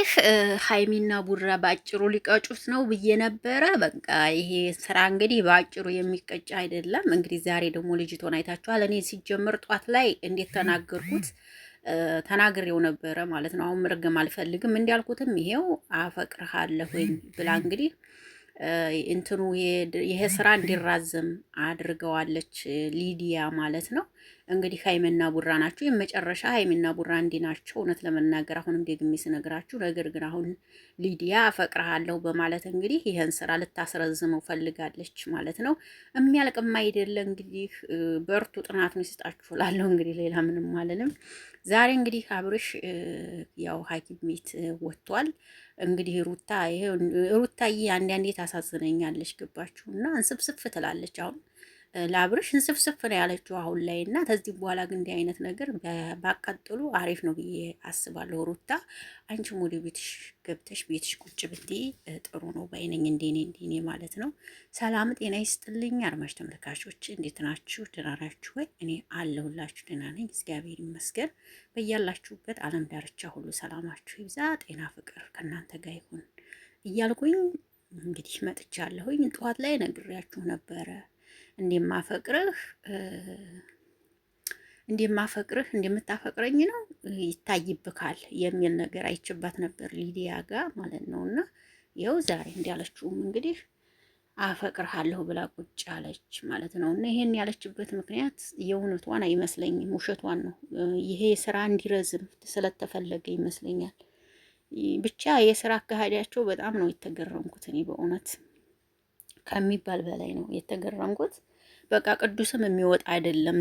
እንግዲህ ሀይሚና ቡራ ባጭሩ ሊቀጩት ነው ብዬ ነበረ። በቃ ይሄ ስራ እንግዲህ ባጭሩ የሚቀጭ አይደለም። እንግዲህ ዛሬ ደግሞ ልጅቶን አይታችኋል። እኔ ሲጀምር ጧት ላይ እንዴት ተናገርኩት ተናግሬው ነበረ ማለት ነው። አሁን መርገም አልፈልግም እንዲያልኩትም ይሄው አፈቅርሃለሁኝ ብላ እንግዲህ እንትኑ ይሄ ስራ እንዲራዘም አድርገዋለች ሊዲያ ማለት ነው። እንግዲህ ሀይሚና ቡራ ናቸው የመጨረሻ ሀይሚና ቡራ እንዲ ናቸው። እውነት ለመናገር አሁንም ደግሜ ስነግራችሁ፣ ነገር ግን አሁን ሊዲያ አፈቅርሃለሁ በማለት እንግዲህ ይህን ስራ ልታስረዝመው ፈልጋለች ማለት ነው። የሚያልቅም አይደለ እንግዲህ በርቱ፣ ጥናት ነው ይስጣችሁ እላለሁ። እንግዲህ ሌላ ምንም አልልም። ዛሬ እንግዲህ አብርሽ ያው ሐኪም ቤት ወጥቷል። እንግዲህ ሩታዬ አንዳንዴ ታሳዝነኛለች፣ ገባችሁ እና እንስፍስፍ ትላለች አሁን ለአብርሽ እንስፍስፍ ነው ያለችው አሁን ላይ እና ከዚህ በኋላ ግን እንዲህ አይነት ነገር ባቀጥሉ አሪፍ ነው ብዬ አስባለሁ። ሩታ አንቺም ወደ ቤትሽ ገብተሽ ቤትሽ ቁጭ ብትይ ጥሩ ነው ባይነኝ። እንደኔ ማለት ነው። ሰላም ጤና ይስጥልኝ አድማጭ ተመልካቾች፣ እንዴት ናችሁ? ደህና ናችሁ ወይ? እኔ አለሁላችሁ ደህና ነኝ፣ እግዚአብሔር ይመስገን። በያላችሁበት ዓለም ዳርቻ ሁሉ ሰላማችሁ ይብዛ፣ ጤና ፍቅር ከእናንተ ጋር ይሁን እያልኩኝ እንግዲህ መጥቻለሁኝ። ጠዋት ላይ ነግሬያችሁ ነበረ እንደማፈቅርህ እንደምታፈቅረኝ ነው ይታይብካል የሚል ነገር አይችባት ነበር ሊዲያ ጋር ማለት ነው። እና ይኸው ዛሬ እንዳለችውም እንግዲህ አፈቅርሃለሁ ብላ ቁጭ አለች ማለት ነው። እና ይሄን ያለችበት ምክንያት የእውነቷን አይመስለኝም፣ ውሸቷን ነው። ይሄ ስራ እንዲረዝም ስለተፈለገ ይመስለኛል። ብቻ የስራ አካሄዳቸው በጣም ነው የተገረምኩት እኔ በእውነት ከሚባል በላይ ነው የተገረምኩት። በቃ ቅዱስም የሚወጣ አይደለም።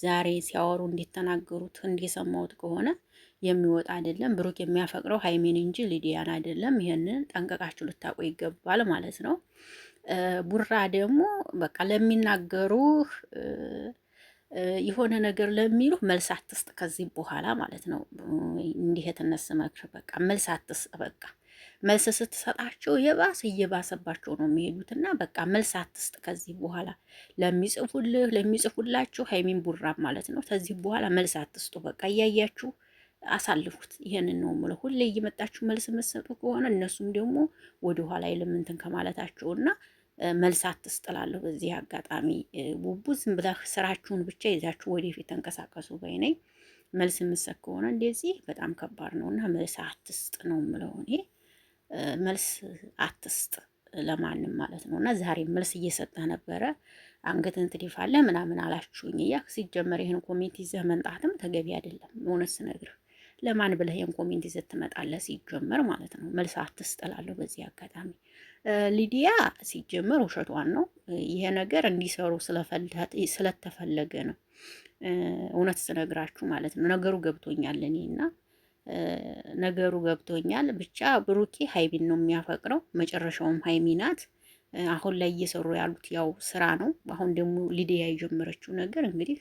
ዛሬ ሲያወሩ እንደተናገሩት እንደሰማሁት ከሆነ የሚወጣ አይደለም። ብሩክ የሚያፈቅረው ሀይሜን እንጂ ሊዲያን አይደለም። ይሄንን ጠንቀቃችሁ ልታውቁ ይገባል ማለት ነው። ቡራ ደግሞ በቃ ለሚናገሩ የሆነ ነገር ለሚሉ መልስ አትስጥ ከዚህ በኋላ ማለት ነው። እንዲህ የተነስ መክር በቃ መልስ አትስጥ በቃ መልስ ስትሰጣቸው የባሰ እየባሰባቸው ነው የሚሄዱት። እና በቃ መልስ አትስጥ ከዚህ በኋላ ለሚጽፉላችሁ ሀይሚን ቡራ ማለት ነው። ከዚህ በኋላ መልስ አትስጡ። በቃ እያያችሁ አሳልፉት። ይሄንን ነው የምለው። ሁሌ እየመጣችሁ መልስ የምትሰጡ ከሆነ እነሱም ደግሞ ወደ ኋላ ይልምንትን ከማለታቸውና መልስ አትስጥላለሁ። በዚህ አጋጣሚ ቡቡ ዝም ብለህ ስራችሁን ብቻ ይዛችሁ ወደፊት ተንቀሳቀሱ በይነኝ። መልስ የምትሰጥ ከሆነ እንደዚህ በጣም ከባድ ነው እና መልስ አትስጥ ነው የምለው እኔ። መልስ አትስጥ ለማንም ማለት ነው። እና ዛሬ መልስ እየሰጠ ነበረ። አንገትን ትደፋለህ ምናምን አላችሁኝ እያልክ ሲጀመር ይህን ኮሜንት ይዘህ መንጣትም ተገቢ አይደለም። እውነት ስነግርህ ለማን ብለህ ይህን ኮሜንት ይዘህ ትመጣለህ? ሲጀመር ማለት ነው። መልስ አትስጥ እላለሁ በዚህ አጋጣሚ። ሊዲያ ሲጀመር ውሸቷን ነው። ይሄ ነገር እንዲሰሩ ስለተፈለገ ነው። እውነት ስነግራችሁ ማለት ነው። ነገሩ ገብቶኛል እኔና ነገሩ ገብቶኛል። ብቻ ብሩኬ ሀይሚን ነው የሚያፈቅረው፣ መጨረሻውም ሀይሚ ናት። አሁን ላይ እየሰሩ ያሉት ያው ስራ ነው። አሁን ደግሞ ሊዲያ የጀመረችው ነገር እንግዲህ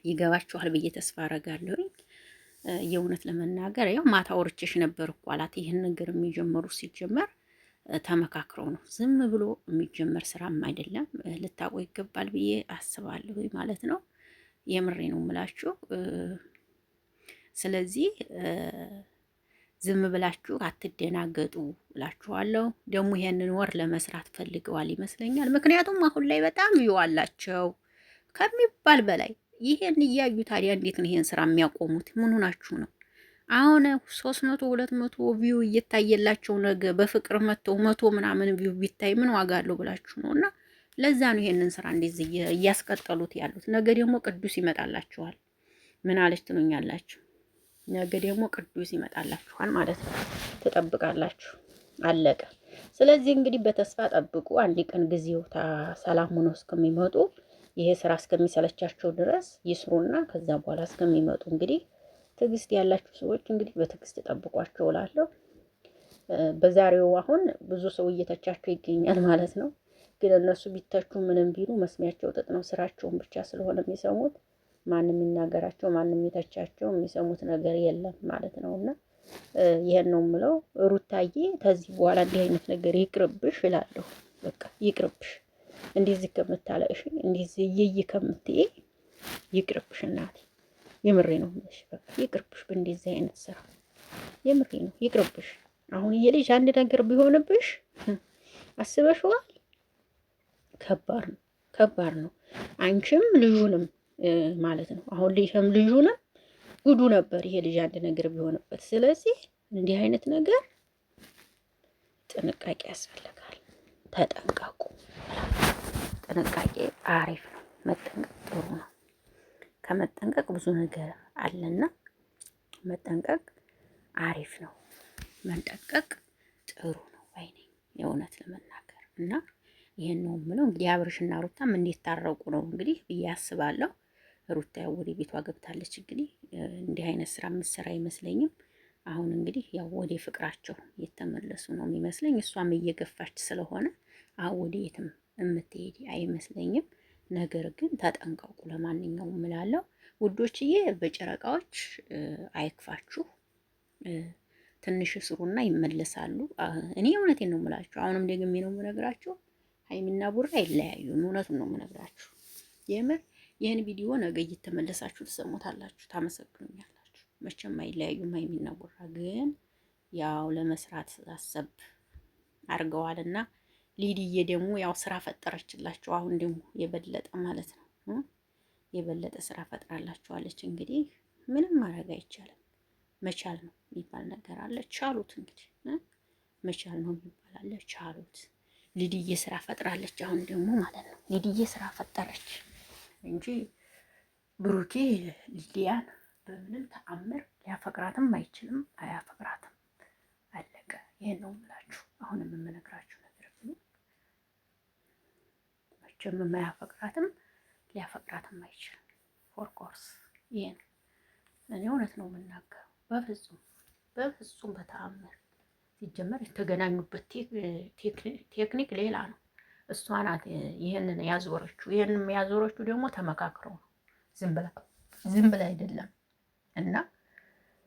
ይገባችኋል ብዬ ተስፋ አረጋለሁኝ። የእውነት ለመናገር ያው ማታ ወርቼሽ ነበር እኮ አላት። ይህን ነገር የሚጀምሩ ሲጀመር ተመካክረው ነው። ዝም ብሎ የሚጀመር ስራም አይደለም። ልታውቁ ይገባል ብዬ አስባለሁ ማለት ነው። የምሬ ነው የምላችሁ። ስለዚህ ዝም ብላችሁ አትደናገጡ እላችኋለሁ። ደግሞ ይሄንን ወር ለመስራት ፈልገዋል ይመስለኛል። ምክንያቱም አሁን ላይ በጣም ቪው አላቸው ከሚባል በላይ። ይሄን እያዩ ታዲያ እንዴት ነው ይሄን ስራ የሚያቆሙት? ምን ሆናችሁ ነው? አሁን 300 200 ቪው እየታየላቸው ነገ በፍቅር መቶ ምናምን ቪው ቢታይ ምን ዋጋ አለው ብላችሁ ነው። እና ለዛ ነው ይሄንን ስራ እንደዚህ እያስቀጠሉት ያሉት። ነገ ደግሞ ቅዱስ ይመጣላችኋል። ምን አለች ትሉኛላችሁ? ነገ ደግሞ ቅዱስ ይመጣላችኋል ማለት ነው። ትጠብቃላችሁ። አለቀ። ስለዚህ እንግዲህ በተስፋ ጠብቁ። አንድ ቀን ጊዜው ሰላም ሆኖ እስከሚመጡ ይሄ ስራ እስከሚሰለቻቸው ድረስ ይስሩና ከዛ በኋላ እስከሚመጡ እንግዲህ ትዕግስት ያላችሁ ሰዎች እንግዲህ በትዕግስት ጠብቋቸው እላለሁ። በዛሬው አሁን ብዙ ሰው እየተቻቸው ይገኛል ማለት ነው። ግን እነሱ ቢተቹ ምንም ቢሉ መስሚያቸው ጥጥ ነው። ስራቸውን ብቻ ስለሆነ የሚሰሙት ማንም ይናገራቸው ማንም የተቻቸው የሚሰሙት ነገር የለም ማለት ነውና ይሄን ነው የምለው። ሩታዬ ከዚህ በኋላ እንዲህ አይነት ነገር ይቅርብሽ እላለሁ። በቃ ይቅርብሽ። እንደዚህ ከምታለቅሽ እንደዚህ እየይ ከምትይ ይቅርብሽ እናቴ። የምሬ ነው። በቃ ይቅርብሽ በእንደዚህ አይነት ስራ የምሬ ነው። ይቅርብሽ። አሁን ይሄ ልጅ አንድ ነገር ቢሆንብሽ አስበሽዋል? ከባድ ነው፣ ከባድ ነው። አንቺም ልጁንም ማለት ነው። አሁን ልጁንም ጉዱ ነበር ይሄ ልጅ አንድ ነገር ቢሆንበት። ስለዚህ እንዲህ አይነት ነገር ጥንቃቄ ያስፈልጋል። ተጠንቀቁ። ጥንቃቄ አሪፍ ነው። መጠንቀቅ ጥሩ ነው። ከመጠንቀቅ ብዙ ነገር አለና መጠንቀቅ አሪፍ ነው። መጠንቀቅ ጥሩ ነው ባይ ነኝ የእውነት ለመናገር እና ይሄን ነው የምለው። እንግዲህ አብርሽና ሩታም እንዴት ታረቁ ነው እንግዲህ ብዬ አስባለሁ። ሩታ ያው ወደ ቤቷ ገብታለች። እንግዲህ እንዲህ አይነት ስራ የምትሰራ አይመስለኝም። አሁን እንግዲህ ያው ወደ ፍቅራቸው የተመለሱ ነው የሚመስለኝ። እሷም እየገፋች ስለሆነ አሁን ወደ የትም የምትሄድ አይመስለኝም። ነገር ግን ተጠንቀቁ። ለማንኛውም እላለሁ ውዶችዬ፣ በጨረቃዎች አይክፋችሁ። ትንሽ ስሩና ይመለሳሉ። እኔ እውነቴን ነው የምላችሁ። አሁንም ደግሜ ነው የምነግራችሁ፣ ሀይሚና ቡራ አይለያዩም። እውነቱን ነው የምነግራችሁ። የምር ይህን ቪዲዮ ነገ እየተመለሳችሁ ትሰሙታላችሁ፣ ታመሰግኑኛላችሁ። መቼም አይለያዩም። ሀይሚና ቡራ ግን ያው ለመስራት አሰብ አድርገዋልና ሊዲዬ ደግሞ ያው ስራ ፈጠረችላችሁ። አሁን ደግሞ የበለጠ ማለት ነው የበለጠ ስራ ፈጥራላችኋለች። እንግዲህ ምንም ማድረግ አይቻልም። መቻል ነው የሚባል ነገር አለ። ቻሉት እንግዲህ መቻል ነው የሚባል አለ። ቻሉት። ሊዲዬ ስራ ፈጥራለች። አሁን ደግሞ ማለት ነው ሊዲዬ ስራ ፈጠረች እንጂ ብሩኬ ሊዲያን በምንም ተአምር ሊያፈቅራትም አይችልም፣ አያፈቅራትም። አለቀ። ይሄን ነው የምላችሁ። አሁንም የምነግራችሁ ነገር ግን መቼም የማያፈቅራትም ሊያፈቅራትም አይችልም። ፎርኮርስ ይሄ ነው። እኔ እውነት ነው የምናገረው። በፍጹም በተአምር ሲጀመር የተገናኙበት ቴክኒክ ሌላ ነው። እሷ ናት ይህንን ያዞረችው። ይህንን ያዞረችው ደግሞ ተመካክረው ነው፣ ዝም ብላ አይደለም። እና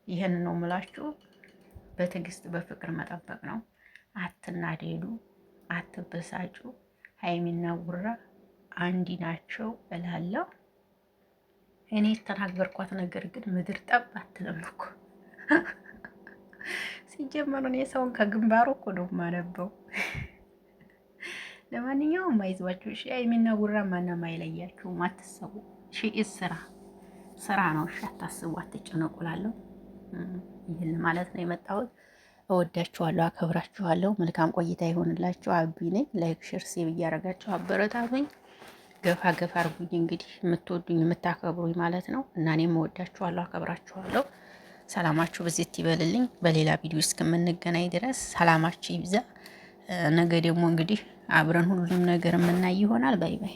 ይህን ነው የምላችሁ። በትዕግስት በፍቅር መጠበቅ ነው። አትናደዱ፣ አትበሳጩ። ሀይሚና ቡራ አንዲ ናቸው እላለሁ። እኔ የተናገርኳት ነገር ግን ምድር ጠብ አትልም እኮ። ሲጀመሩ እኔ ሰውን ከግንባሩ እኮ ነው የማነበው። ለማንኛውም አይዟችሁ እሺ። ሀይሚና ቡራ ማንም አይለያችሁም። አትሰቡ። እሺ ስራ ነው። እሺ አታስቡ፣ አትጨነቁ እላለሁ። ይህን ማለት ነው የመጣሁት። እወዳችኋለሁ፣ አከብራችኋለሁ። መልካም ቆይታ ይሆንላችሁ። አቢ ነኝ። ላይክ ሼር ሴቭ እያደረጋችሁ አበረታቱኝ። ገፋ አርጉኝ። እንግዲህ የምትወዱኝ የምታከብሩኝ ማለት ነው። እና እኔም እወዳችኋለሁ፣ አከብራችኋለሁ። ሰላማችሁ በዚህ ይበልልኝ። በሌላ ቪዲዮ እስከምንገናኝ ድረስ ሰላማችሁ ይብዛ። ነገ ደግሞ እንግዲህ አብረን ሁሉም ነገር የምናይ ይሆናል። ባይ ባይ።